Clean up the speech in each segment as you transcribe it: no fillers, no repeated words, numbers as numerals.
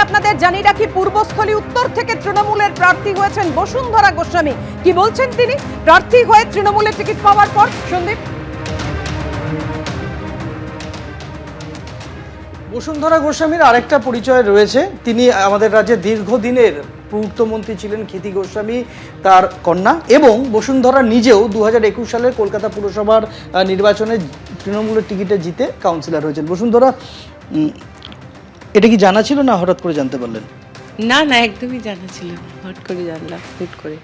আপনাদের জানিয়ে রাখি, পূর্বস্থলী উত্তর থেকে তৃণমূলের প্রার্থী হয়েছেন বসুন্ধরা গোস্বামী। কি বলছেন তিনি প্রার্থী হয়ে তৃণমূলের টিকিট পাওয়ার পর? সন্দীপ। বসুন্ধরা গোস্বামীর আরেকটা পরিচয় রয়েছে, তিনি আমাদের রাজ্যে দীর্ঘদিনের পূর্তমন্ত্রী ছিলেন ক্ষিতি গোস্বামী, তার কন্যা, এবং বসুন্ধরা নিজেও 2021 সালের কলকাতা পুরসভার নির্বাচনে তৃণমূলের টিকিটে জিতে কাউন্সিলর হয়েছেন। বসুন্ধরা, এটা কি জানা ছিল না হঠাৎ করে জানতে পারলেন? না না, একদমই জানা ছিল, হট করে জানলাম, হুট করে।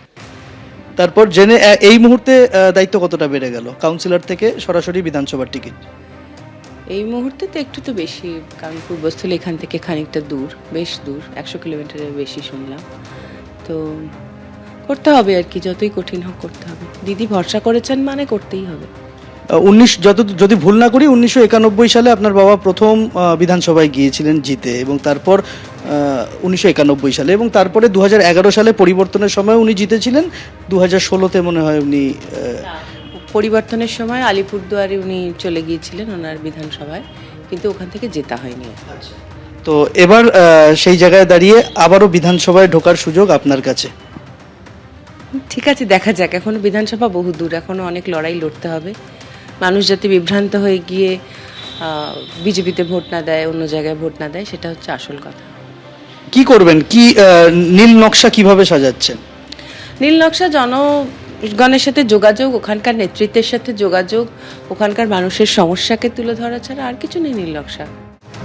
তারপর জেনে এই মুহূর্তে দায়িত্ব কতটা বেড়ে গেল, কাউন্সিলর থেকে সরাসরি বিধানসভার টিকিট? এই মুহূর্তে তো একটু তো বেশি, কারণ পূর্বস্থলী এখান থেকে খানিকটা দূর, বেশ দূর, 100 কিলোমিটারের বেশি শুনলাম। তো করতে হবে আর কি, যতই কঠিন হোক করতে হবে। দিদি ভরসা করেছেন মানে করতেই হবে। যদি ভুল না করি 1991 সালে আপনার বাবা প্রথম বিধানসভায় গিয়েছিলেন জিতে, এবং তারপর 1991 সালে, এবং তারপরে 2011 সালে পরিবর্তনের সময় উনি জিতেছিলেন। 2016-তে মনে হয় উনি পরিবর্তনের সময় আলিপুরদুয়ারে উনি চলে গিয়েছিলেন ওনার বিধানসভায়, কিন্তু ওখান থেকে জেতা হয়নি। তো এবার সেই জায়গায় দাঁড়িয়ে আবারও বিধানসভায় ঢোকার সুযোগ আপনার কাছে। ঠিক আছে, দেখা যাক। এখনো বিধানসভা বহু দূর, এখনো অনেক লড়াই লড়তে হবে। মানুষ যাতে বিভ্রান্ত হয়ে গিয়ে বিজেপিতে ভোট না দেয়, অন্য জায়গায় ভোট না দেয়, সেটা হচ্ছে আসল কথা। কি করবেন, কি নীল নকশা কিভাবে সাজাচ্ছেন? নীল নকশা জনগণের সাথে যোগাযোগ, ওখানকার নেতৃত্বের সাথে যোগাযোগ, ওখানকার মানুষের সমস্যাকে তুলে ধরা ছাড়া আর কিছু নেই নীল নকশা।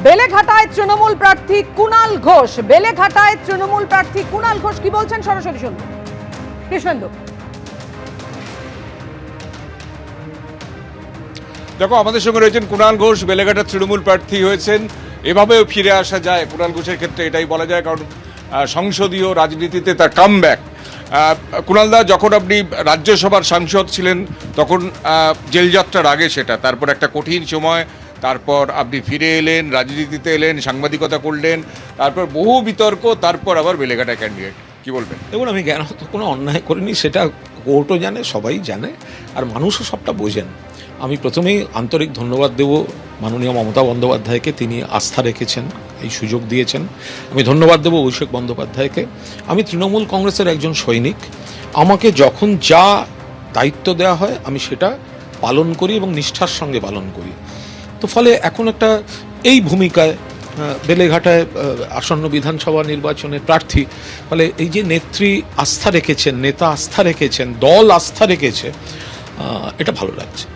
বেলেঘাটায় তৃণমূল প্রার্থী কুণাল ঘোষ, বেলেঘাটায় তৃণমূল প্রার্থী কুণাল ঘোষ কি বলছেন সরাসরি শুনুন। কৃষ্ণেন্দু। দেখো, আমাদের সঙ্গে রয়েছেন কুণাল ঘোষ, বেলেঘাটার তৃণমূল প্রার্থী হয়েছেন। এভাবেও ফিরে আসা যায় কুণাল ঘোষের ক্ষেত্রে, এটাই বলা যায়, কারণ সংসদীয় রাজনীতিতে তার কামব্যাক। কুণালদা, যখন আপনি রাজ্যসভার সাংসদ ছিলেন তখন জেলযাত্রার আগে সেটা, তারপর একটা কঠিন সময়, তারপর আপনি ফিরে এলেন, রাজনীতিতে এলেন, সাংবাদিকতা করলেন, তারপর বহু বিতর্ক, তারপর আবার বেলেঘাটা ক্যান্ডিডেট। কি বলবেন? দেখুন, আমি জ্ঞান তো কোনো অন্যায় করিনি, সেটা কোর্টও জানে, সবাই জানে, আর মানুষও সবটা বোঝেন। আমি প্রথমেই আন্তরিক ধন্যবাদ দেব মাননীয় মমতা বন্দ্যোপাধ্যায়কে, তিনি আস্থা রেখেছেন, এই সুযোগ দিয়েছেন। আমি ধন্যবাদ দেব অভিষেক বন্দ্যোপাধ্যায়কে। আমি তৃণমূল কংগ্রেসের একজন সৈনিক, আমাকে যখন যা দায়িত্ব দেওয়া হয় আমি সেটা পালন করি এবং নিষ্ঠার সঙ্গে পালন করি। তো ফলে এখন একটা এই ভূমিকায় বেলেঘাটায় আসন্ন বিধানসভা নির্বাচনের প্রার্থী, ফলে এই যে নেত্রী আস্থা রেখেছেন, নেতা আস্থা রেখেছেন, দল আস্থা রেখেছে, এটা ভালো লাগছে।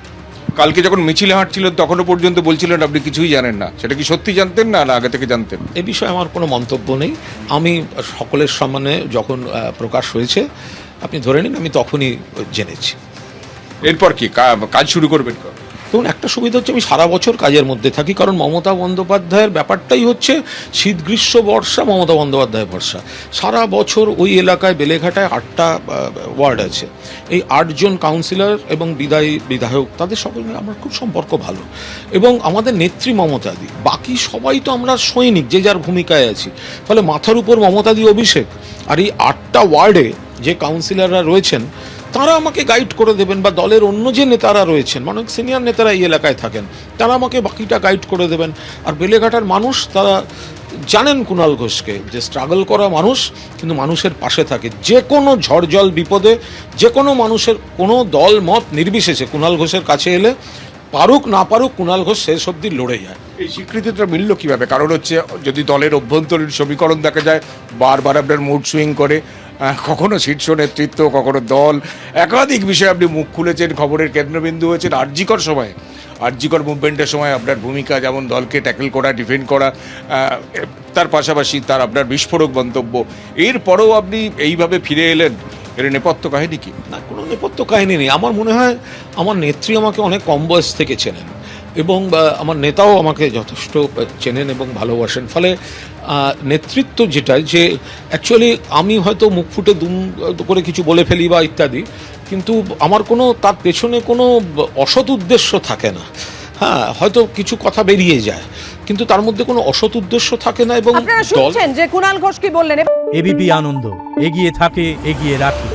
কালকে যখন মিছিলে হাঁটছিলেন তখনও পর্যন্ত বলছিলেন আপনি কিছুই জানেন না, সেটা কি সত্যি জানতেন না আগে থেকে জানতেন? এ বিষয়ে আমার কোনো মন্তব্য নেই। আমি সকলের সম্মানে যখন প্রকাশ হয়েছে, আপনি ধরে নিন আমি তখনই জেনেছি। এরপর কি কাজ শুরু করবেন? দেখুন, একটা সুবিধা হচ্ছে আমি সারা বছর কাজের মধ্যে থাকি, কারণ মমতা বন্দ্যোপাধ্যায়ের ব্যাপারটাই হচ্ছে শীত গ্রীষ্ম বর্ষা মমতা বন্দ্যোপাধ্যায় ভরসা। সারা বছর ওই এলাকায় বেলেঘাটায় 8টা ওয়ার্ড আছে, এই 8 জন কাউন্সিলর এবং বিধায়ক, তাদের সকল নিয়ে আমার খুব সম্পর্ক ভালো, এবং আমাদের নেত্রী মমতাদি, বাকি সবাই তো আমরা সৈনিক, যে যার ভূমিকায় আছি, ফলে মাথার উপর মমতাদি অভিষেক, আর এই 8টা ওয়ার্ডে যে কাউন্সিলররা রয়েছেন তারা আমাকে গাইড করে দেবেন, বা দলের অন্য যে নেতারা রয়েছেন, অনেক সিনিয়র নেতারা এই এলাকায় থাকেন, তারা আমাকে বাকিটা গাইড করে দেবেন। আর বেলেঘাটার মানুষ তারা জানেন কুণাল ঘোষকে, যে স্ট্রাগল করা মানুষ, কিন্তু মানুষের পাশে থাকে, যে কোনো ঝড় জল বিপদে, যে কোনো মানুষের কোনো দল মত নির্বিশেষে কুণাল ঘোষের কাছে এলে পারুক না পারুক কুণাল ঘোষ শেষ অবধি লড়ে যায়। এই স্বীকৃতিটা মিলল কিভাবে? কারণ হচ্ছে যদি দলের অভ্যন্তরীণ সমীকরণ দেখা যায়, বারবার আপনার মুড সুইং করে, কখনো শীর্ষ নেতৃত্ব, কখনো দল, একাধিক বিষয়ে আপনি মুখ খুলেছেন, খবরের কেন্দ্রবিন্দু হয়েছেন। আরজিকর সময়, আরজিকর মুভমেন্টের সময় আপনার ভূমিকা যেমন দলকে ট্যাকেল করা, ডিফেন্ড করা, তার পাশাপাশি তার আপনার বিস্ফোরক মন্তব্য, এরপরেও আপনি এইভাবে ফিরে এলেন, এর নেপথ্য কাহিনী কি? না, কোনো নেপথ্য কাহিনী নেই। আমার মনে হয় আমার নেত্রী আমাকে অনেক কম বয়স থেকে চেনেন, এবং আমার নেতাও আমাকে যথেষ্ট চেনেন এবং ভালোবাসেন। ফলে নেতৃত্ব যেটা, যে অ্যাকচুয়ালি আমি হয়তো মুখ ফুটে দুম করে কিছু বলে ফেলি বা ইত্যাদি, কিন্তু আমার কোনো তার পেছনে কোনো অসৎ উদ্দেশ্য থাকে না। হ্যাঁ, হয়তো কিছু কথা বেরিয়ে যায়, কিন্তু তার মধ্যে কোনো অসৎ উদ্দেশ্য থাকে না। এবং আপনারা শুনছেন যে কুণাল ঘোষ কি বললেন। এবিপি আনন্দ, এগিয়ে থাকে, এগিয়ে রাখে।